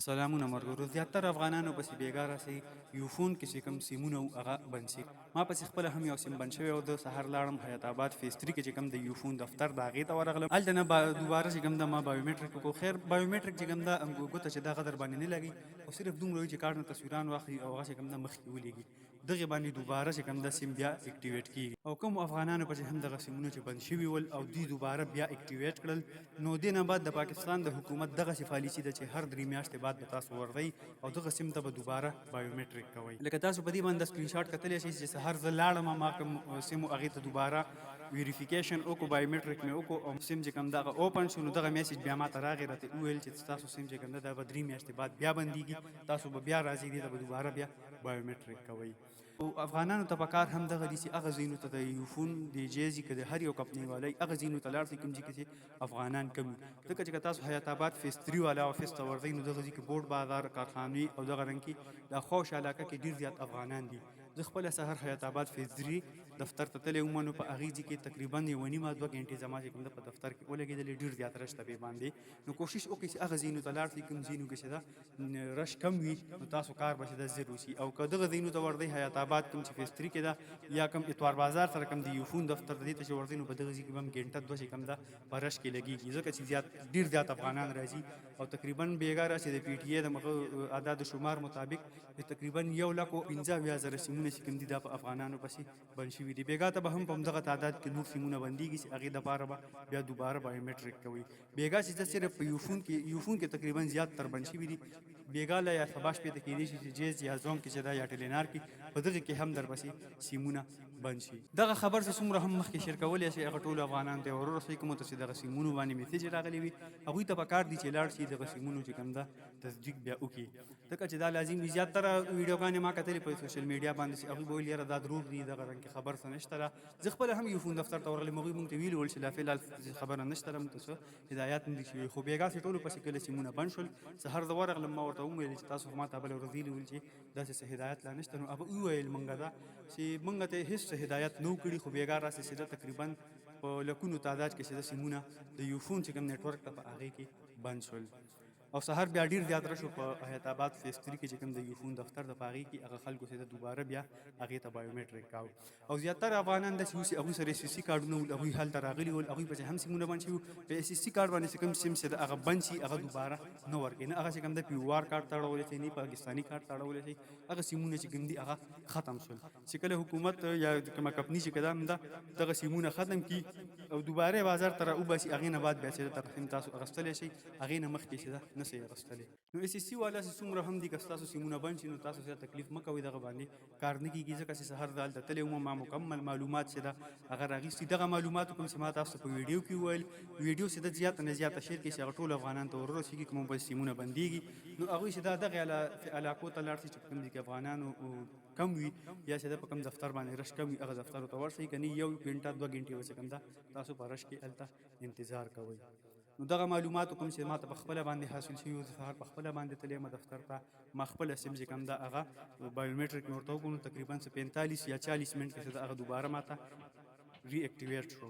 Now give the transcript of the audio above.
سلامونه مرګرو زیاتره افغانانو پسې بیګاره سي یو فون کې چې کوم سیمونه وو هغه بند سي. ما پسې خپل هم یو سیم بند شوی او د سهار لاړم حیات آباد فیز 3 کې چې کوم د یو فون دفتر د هغې ته ورغلم. هلته نه دوباره چې کوم د ما بایومټریک وکړو. خیر بایومټریک چې کوم د ګوته چې دا غدر باندې نه لګي او صرف دومره وي چې کارت نه تصویران واخلي او هغه چې کوم د مخکې ولېږي دغې باندې دوباره چې کوم د سیم بیا اکټیویټ کیږي. او کوم افغانانو پسې هم دغه سیمونه چې بند شوي ول او دوی دوباره بیا اکټیویټ کړل نو دې نه بعد د پاکستان د حکومت دغسې پالیسي ده چې هر 3 میاشتې بعد به تاسو ورغئ او دغه سیم ته به دوباره بایومټریک کوئ. لکه تاسو په دې باندې سکرین شاټ کتلی شئ چې سهار زه لاړم ما کوم سیم و هغې ته دوباره ویریفیکیشن وکړو بایومټریک مې وکړو او سیم چې کوم دغه اوپن شو نو دغه میسج بیا ما ته راغی راته وویل چې ستاسو سیم چې کوم ده دا به 3 میاشتې بعد بیا بندیږي تاسو به بیا راځئ دې ته به دوباره بیا بایومټریک کوئ. او افغانانو ته پکار هم دغه دي چې هغه ځایونو ته د یو فون د جیزي که د هر یو کمپنۍ والی هغه ځایونو ته لاړ شي کوم ځای کې چې افغانان کم وي. ځکه چې که تاسو حیات آباد فیز 3 والا افس ته ورځئ نو دغه ځای کې بوډ بازار کارخانې او دغه رنګ کې د خوش علاقه کې ډېر زیات افغانان دي. زه خپله سهار حیات آباد فیز 3 دفتر ته تللی وم نو په هغې ځای کې تقریبا یوه نیمه 2 غنټې زما چې کوم ده په دفتر کې ولګېدلې ډېر زیات رش تبې باندې. نو کوشش وکړئ چې هغه ځایونو ته لاړ شئ کوم ځایونو کې چې ده رش کم وي نو تاسو کار به چې ده زر وشي. او که دغه ځایونو ته ورځئ حیات آباد کوم چې فیز 3 کې ده یا کوم اتوار بازار سره کوم د یو فون دفتر ته دې ته چې ورځئ نو په دغه ځای کې به هم غنټه 2 چې کوم ده په رش کې لګېږي ځکه چې ډېر زیات افغانان راځي او تقریبا بیګاره چې د پی ټي اې د مغه اعداد شمار مطابق تقریبا 1,15,000 سیمونه چې کوم دي دا په افغانانو پسې بند شوي دي. بیګا ته به هم په همدغه تعداد کې نور سیمونه بندېږي چې هغې دپاره به بیا دوباره بایومټریک کوي. بیګا چې زه صرف په یو فون کې تقریبا زیات تر بند شوي دي. بیګا له یا سبا شپې ته کېدای شي چې جیز یا زوم کې چې دا یا ټلینار کې په دغې کې هم درپسې سیمونه بند شي. دغه خبر چې څومره هم مخکې شیر کولی شي هغه ټولو افغانانو ته ورسوئ کومو ته چې دغه سیمونو باندې میسج راغلی وي هغوی ته پکار دي چې لاړ شي دغه سیمونو چې کوم ده تصدیق بیا وکړي. ځکه چې دا لازم وي. زیاتره ویډیوګانې ما کتلې په سوشل میډیا باندې چې هغوی به ویل یاره دا دروغ دي دغه رنګ کې خبر څه نشته ده. زه خپله هم یو فون دفتر ته ورغلم هغوی مونږ ته ویلي ول چې لا فلحال خبره نشته ده مونږ ته څه هدایات نه دي شوي خو بېګا چې ټولو پسې کله سیمونه بند شول سهار زه ورغلم ما ورته وویل چې تاسو ما ته بله ورځ ویلي ول چې داسې څه هدایت لا نشته. نو هغه وویل مونږ ده چې مونږ ته هېڅ څه هدایت نه و کړي خو بېګا راسې چې ده تقریبا په لکونو تعداد کې چې د سیمونه د یو فون چې کوم نیټورک ته په هغې کې بند شول. او سهار بیا ډېر زیات رش په حیات آباد فیز 3 کې چې کوم د یو فون دفتر د په هغې کې هغه خلکو چې د دوباره بیا هغې ته بایومټریک کاوه. او زیاتره افغانان داسې اوس هغوی سره اس سي کارډونه ول هغوی هلته راغلي ول هغوی پسې هم سیمونه بند شوي په اس سي کارډ باندې چې کوم سیم چې د هغه بند شي هغه دوباره نه ورکوي نه هغه چې کوم د پی او آر کارډ ته اړولی شي نه پاکستاني کارډ ته اړولی شي هغه سیمونه چې کوم دي هغه ختم شول. چې کله حکومت یا کومه کمپنۍ چې کله هم ده دغه سیمونه ختم کړي او دوباره بازار ته راوباسي هغې نه بعد بیا چې ته تاسو اخیستلی شئ هغې نه مخکې چې ده نه شئ اخیستلی. نو اس سی والا چې څومره هم دي که ستاسو سیمونه بند شي نو تاسو زیات تکلیف مه کوئ دغه باندې کار نه کېږي ځکه چې سهار زه هلته تللی وم ما مکمل معلومات چې ده هغه راغیستي دغه معلوماتو کوم چې ما تاسو ته په ویډیو کې وویل ویډیو چې ده زیاته نه زیاته شیر کړي چې هغه ټولو افغانانو ته وررسېږي کوم پسې سیمونه بندېږي نو هغوی چې دا دغې علاقو ته لاړ شي چې کوم دي کې افغانانو کم وي یا چې ده په کوم دفتر باندې رش کم وي هغه دفترو ته ورشئ که نه 1 غنټه 2 غنټې به چې کوم ده تاسو په رش کې هلته انتظار کوئ. نو دغه معلوماتو کوم چې ما ته په خپله باندې حاصل شوي وو زه سهار په خپله باندې تللی یم دفتر ته ما خپله سیم چې کوم ده هغه بایومټریک مې ورته وکړو نو تقریبا 45 یا 40 منټ کې چې ده هغه دوباره ما ته ری اکټیویټ شو.